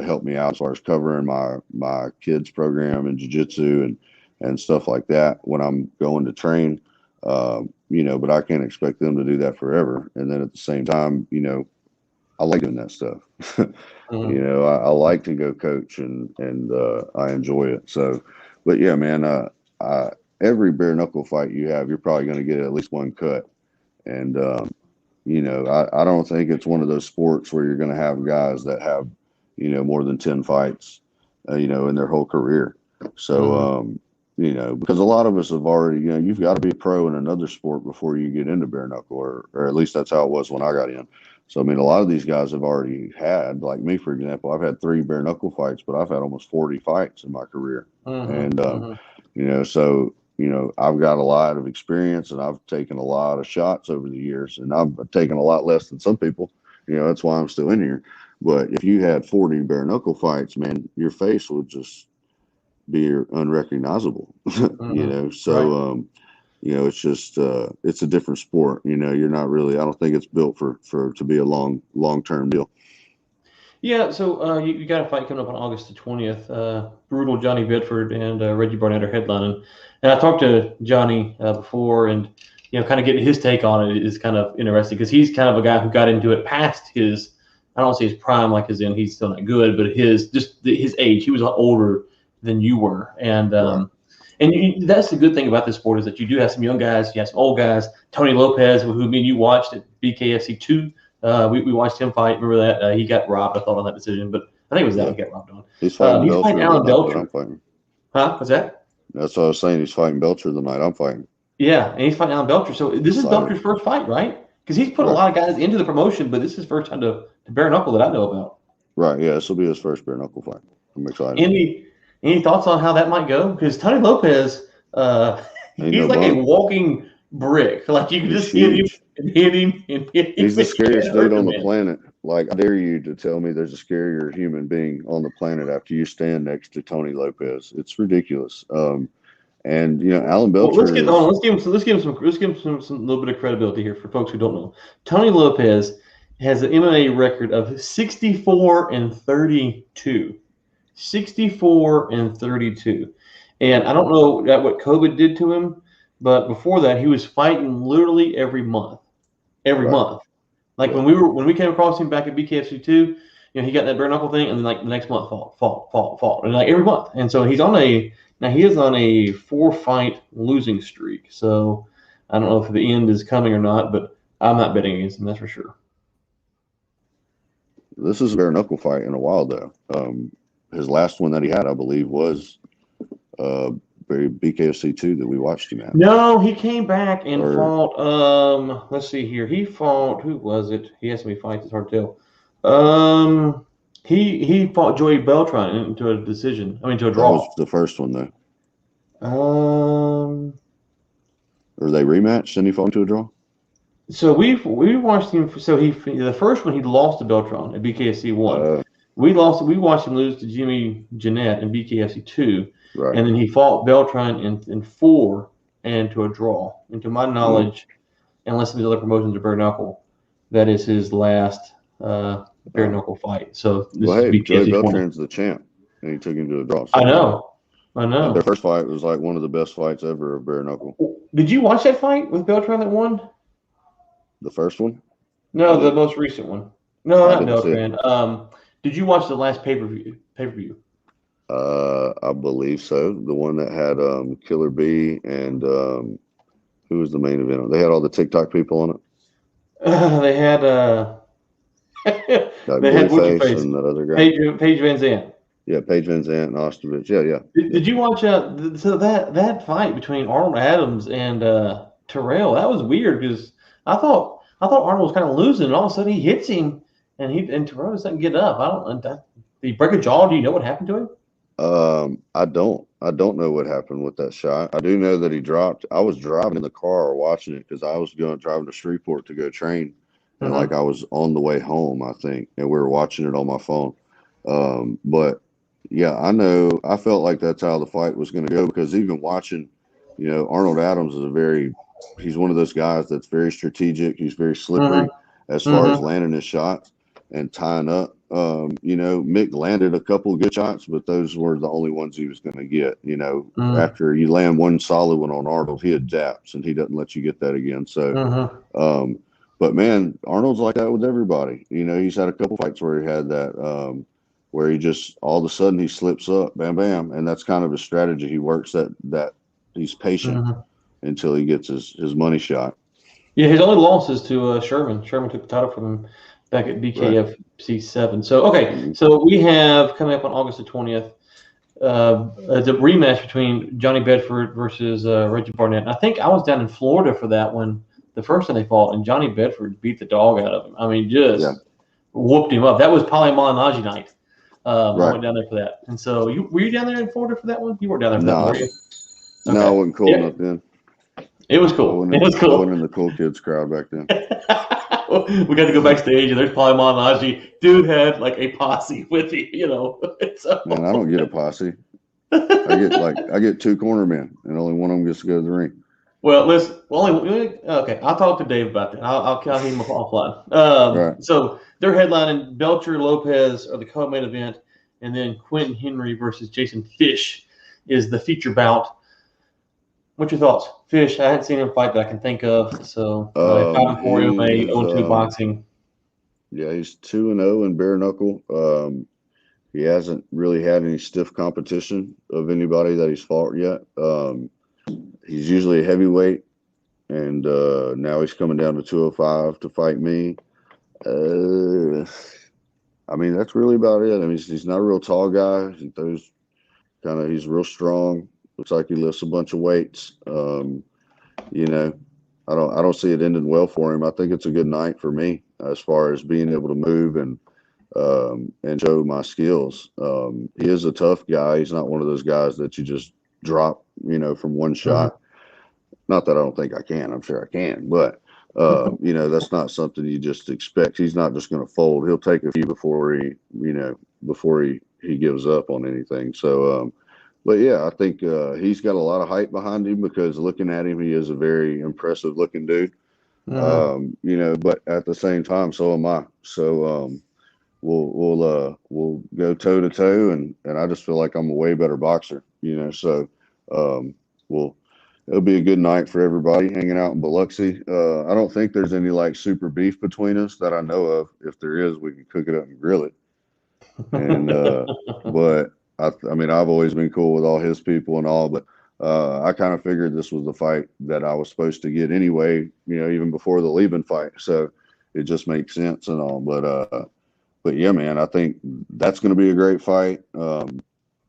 help me out as far as covering my kids program and jiu-jitsu and stuff like that when I'm going to train, you know, but I can't expect them to do that forever. And then at the same time, you know, I like doing that stuff. You know, I like to go coach and I enjoy it. So, but yeah, man, every bare knuckle fight you have, you're probably going to get at least one cut. And, you know, I don't think it's one of those sports where you're going to have guys that have, you know, more than 10 fights, you know, in their whole career. So, you know, because a lot of us have already, you know, you've got to be a pro in another sport before you get into bare knuckle, or at least that's how it was when I got in. So, I mean, a lot of these guys have already had, like me, for example, I've had 3 bare knuckle fights, but I've had almost 40 fights in my career. And, you know, so, you know, I've got a lot of experience and I've taken a lot of shots over the years, and I've taken a lot less than some people. You know, that's why I'm still in here. But if you had 40 bare knuckle fights, man, your face would just be unrecognizable, you know? So, you know, it's just, it's a different sport. You know, you're not really, I don't think it's built to be a long-term deal.
Yeah. So you got a fight coming up on August the 20th. Brutal Johnny Bedford and Reggie Barnett are headlining. And I talked to Johnny before, and, you know, kind of getting his take on it is kind of interesting because he's kind of a guy who got into it past his, I don't want to say his prime, like as in he's still not good, but his age. He was a lot older than you were. And And that's the good thing about this sport is that you do have some young guys, you have some old guys. Tony Lopez, who me and you watched at BKFC 2, we watched him fight. Remember that? He got robbed, I thought, on that decision, but I think it was that he got robbed on.
He's fighting
He's
Belcher
fighting Alan
tonight that
Belcher.
I'm fighting.
Huh? What's that?
That's what I was saying. He's fighting Belcher the night I'm fighting.
Yeah, and he's fighting Alan Belcher. So this is Belcher's first fight, right? Because he's put a lot of guys into the promotion, but this is his first time to bare knuckle that I know about.
Right, yeah, this will be his first bare knuckle fight. I'm excited.
Any thoughts on how that might go? Because Tony Lopez, he's like a walking brick. Like you can just hit him and hit him and hit him.
He's the scariest dude on the planet. Like, I dare you to tell me there's a scarier human being on the planet after you stand next to Tony Lopez. It's ridiculous. And you know, Alan Belcher.
Well, let's give him some little bit of credibility here for folks who don't know. Tony Lopez has an MMA record of 64-32. 64-32. And I don't know what COVID did to him, but before that, he was fighting literally every month. Every month. Like when we came across him back at BKFC 2, you know, he got that bare knuckle thing, and then like the next month fought. And like every month. And so he is on a 4-fight losing streak. So I don't know if the end is coming or not, but I'm not betting against him, that's for sure.
This is a bare knuckle fight in a while though. His last one that he had, I believe, was BKFC 2 that we watched him at.
No, he came back and fought. Let's see here. He fought. Who was it? He has so many fights. It's hard to tell. He fought Joey Beltran into a decision. I mean, to a draw.
That was the first one though. Or they rematched and he fought into a draw.
So we watched him. So the first one he lost to Beltran at BKFC 1. We watched him lose to Jimmy Jeanette in BKFC 2. Right. And then he fought Beltran in 4 and to a draw. And to my knowledge, unless there's other promotions of bare knuckle, that is his last bare knuckle fight. So this is BKFC
Joey Beltran's the champ, and he took him to a draw. So
I know.
Their first fight was like one of the best fights ever of bare knuckle.
Did you watch that fight with Beltran that won?
The first one?
No, the most recent one. No, not Beltran. Did you watch the last pay-per-view?
I believe so. The one that had Killer B and who was the main event? They had all the TikTok people on it.
They had they had
Face and that other guy.
Paige Van Zandt.
Yeah, Paige Van Zandt and Ostovich. Yeah.
Did you watch so that fight between Arnold Adams and Terrell? That was weird because I thought Arnold was kind of losing, and all of a sudden he hits him, and Terrell doesn't get up. Did he break a jaw? Do you know what happened to him?
I don't know what happened with that shot. I do know that he dropped. I was driving in the car watching it because I was driving to Shreveport to go train, and like I was on the way home, I think, and we were watching it on my phone. But yeah, I know. I felt like that's how the fight was going to go because even watching, you know, Arnold Adams is he's one of those guys that's very strategic. He's very slippery as far as landing his shots and tying up. You know, Mick landed a couple of good shots, but those were the only ones he was going to get. You know, after you land one solid one on Arnold, he adapts and he doesn't let you get that again. So, but man, Arnold's like that with everybody. You know, he's had a couple fights where he had that, where he just all of a sudden he slips up, bam, bam, and that's kind of his strategy. He works that he's patient until he gets his money shot. Yeah,
his only loss is to Sherman. Sherman took the title from him back at BKFC 7. So, okay, so we have coming up on August the 20th, the rematch between Johnny Bedford versus Reggie Barnett. And I think I was down in Florida for that one, the first time they fought, and Johnny Bedford beat the dog out of him. I mean, just whooped him up. That was Pali Malignaggi night. I went down there for that. And so, were you down there in Florida for that one? You weren't down there for that one, were you?
Okay. No, I wasn't cool enough then.
It was cool.
I wasn't in the cool kids crowd back then.
We got to go backstage, and there's Pali Malignaggi. Dude had like a posse with him, you know. So.
Man, I don't get a posse. I get 2 corner men, and only one of them gets to go to the ring.
Well, listen. Okay, I'll talk to Dave about that. I'll count him offline. So they're headlining. Belcher, Lopez are the co-main event, and then Quentin Henry versus Jason Fish is the feature bout. What's your thoughts? Fish, I hadn't seen him fight that I can think of. So 5-4 MMA, 0-2 boxing.
Yeah, he's 2-0 in bare knuckle. He hasn't really had any stiff competition of anybody that he's fought yet. He's usually a heavyweight, and now he's coming down to 205 to fight me. I mean, that's really about it. I mean, he's not a real tall guy. He throws he's real strong. Looks like he lifts a bunch of weights. You know, I don't see it ending well for him. I think it's a good night for me as far as being able to move and show my skills. He is a tough guy. He's not one of those guys that you just drop, from one shot. Not that I don't think I can. I'm sure I can, but that's not something you just expect. He's not just going to fold. He'll take a few before he gives up on anything. So, but yeah, I think he's got a lot of hype behind him because looking at him, he is a very impressive looking dude. But at the same time, so am I. So we'll go toe to toe, and I just feel like I'm a way better boxer. So it'll be a good night for everybody hanging out in Biloxi. I don't think there's any like super beef between us that I know of. If there is, we can cook it up and grill it. And but I mean, I've always been cool with all his people and all, but I kind of figured this was the fight that I was supposed to get anyway. Even before the Lieben fight, so it just makes sense and all. But yeah, man, I think that's going to be a great fight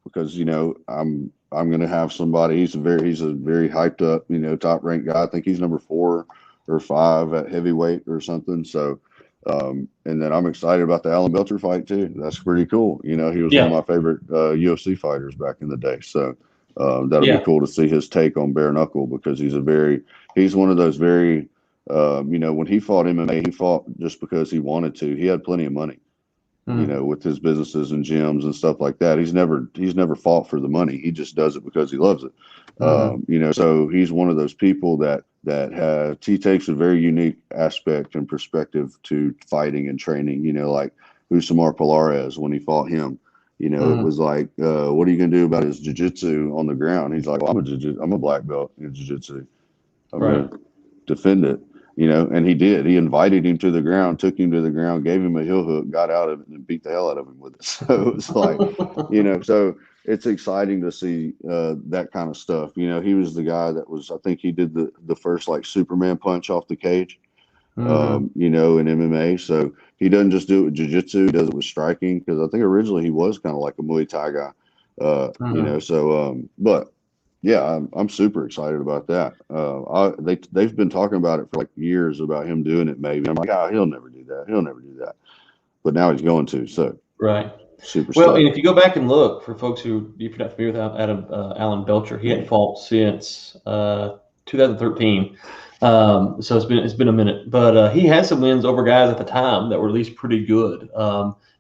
because I'm going to have somebody. He's a very hyped up, top ranked guy. I think he's number 4 or 5 at heavyweight or something. So, and then I'm excited about the Alan Belcher fight too. That's pretty cool. He was one of my favorite UFC fighters back in the day. So that'll be cool to see his take on bare knuckle because he's one of those very, when he fought MMA, he fought just because he wanted to. He had plenty of money. With his businesses and gyms and stuff like that. He's never fought for the money. He just does it because he loves it. So he's one of those people that he takes a very unique aspect and perspective to fighting and training, like Usamar Polares when he fought him. It was like, what are you going to do about his jiu-jitsu on the ground? He's like, well, I'm a black belt in jiu-jitsu. I'm going to defend it. And he did. He invited him to the ground, took him to the ground, gave him a heel hook, got out of it, and beat the hell out of him with it. So it's like, so it's exciting to see that kind of stuff. He was the guy that I think he did the first like Superman punch off the cage, in MMA. So he doesn't just do it with jiu-jitsu, he does it with striking because I think originally he was kind of like a Muay Thai guy. But yeah, I'm super excited about that. They've been talking about it for like years about him doing it. Maybe I'm like, he'll never do that. He'll never do that. But now he's going to. So super.
Well, and if you go back and look for folks if you're not familiar with Alan Belcher, he hadn't fought since 2013. So it's been a minute, but he had some wins over guys at the time that were at least pretty good.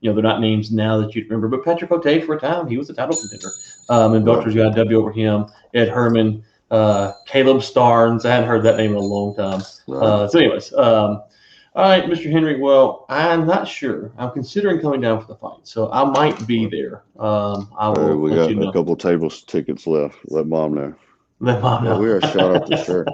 They're not names now that you'd remember, but Patrick Cote for a time, he was a title contender. And Belcher's got a W over him. Ed Herman, Caleb Starnes. I hadn't heard that name in a long time. So anyways, all right, Mr. Henry. Well, I'm not sure. I'm considering coming down for the fight, so I might be there. I will.
We got a couple tables tickets left. Let Mom know.
Let Mom know.
We are shot up the shirt.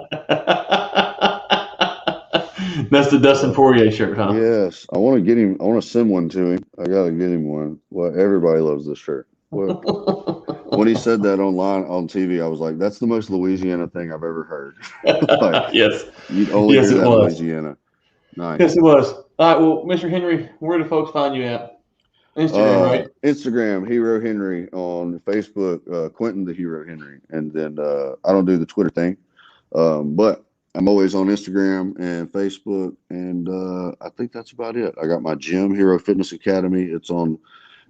That's the Dustin Poirier shirt, huh?
Yes. I want to get him. I want to send one to him. I got to get him one. Well, everybody loves this shirt. When he said that online on TV, I was like, that's the most Louisiana thing I've ever heard.
Yes.
You'd only hear that in Louisiana. Nice.
Yes, it was. All right. Well, Mr. Henry, where do folks find you at? Instagram, right?
Instagram, Hero Henry. On Facebook, Quentin The Hero Henry. And then I don't do the Twitter thing. But I'm always on Instagram and Facebook, and I think that's about it. I got my gym, Hero Fitness Academy. It's on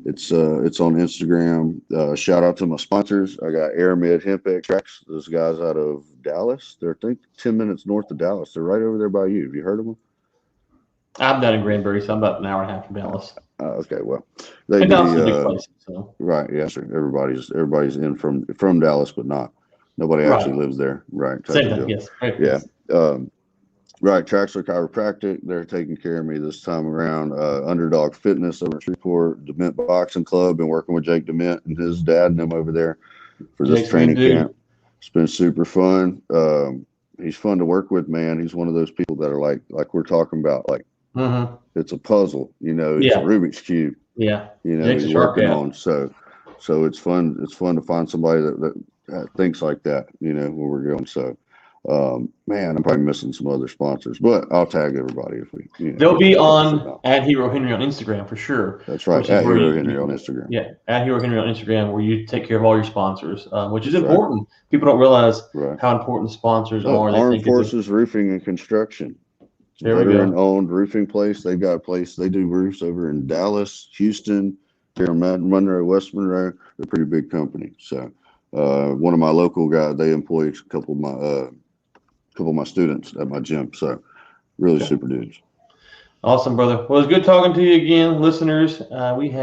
Instagram. Shout out to my sponsors. I got Aramid Hemp Extracts. Those guys out of Dallas. They're, I think, 10 minutes north of Dallas. They're right over there by you. Have you heard of them?
I'm down in Granbury, so I'm about an hour and a half from Dallas.
Okay, well,
Dallas is a big place, so.
Right, yes, sir. Everybody's in from Dallas, but nobody actually lives there. Right.
Same thing, yes. Right.
Yeah. Right. Traxler Chiropractic. They're taking care of me this time around. Underdog Fitness over at Shreveport. Dement Boxing Club. Been working with Jake Dement and his dad and them over there for this training camp. It's been super fun. He's fun to work with, man. He's one of those people that are like we're talking about, like it's a puzzle, it's a Rubik's Cube.
Yeah.
you know,
Jake's
that
a
you're
sharp
working
cat.
on. So it's fun. It's fun to find somebody that thinks like that, you know, where we're going. So, man, I'm probably missing some other sponsors, but I'll tag everybody if we, you know,
They'll
get
be
to the rest of it
on
now.
at Hero Henry on Instagram for sure.
That's right.
Which is
At
where
Hero Henry on Instagram.
yeah, at Hero Henry on Instagram, where you take care of all your sponsors, which is
That's right.
important. People don't realize
Right.
how important sponsors
Look,
are. They
Armed
think it's
Forces Roofing and Construction.
there we go.
Veteran-owned roofing place. They've got a place. They do roofs over in Dallas, Houston, here in Monroe, West Monroe. They're a pretty big company. So, one of my local guys, they employ a couple of my students at my gym. So, really super dudes.
Awesome, brother. Well, it's good talking to you again, listeners. We have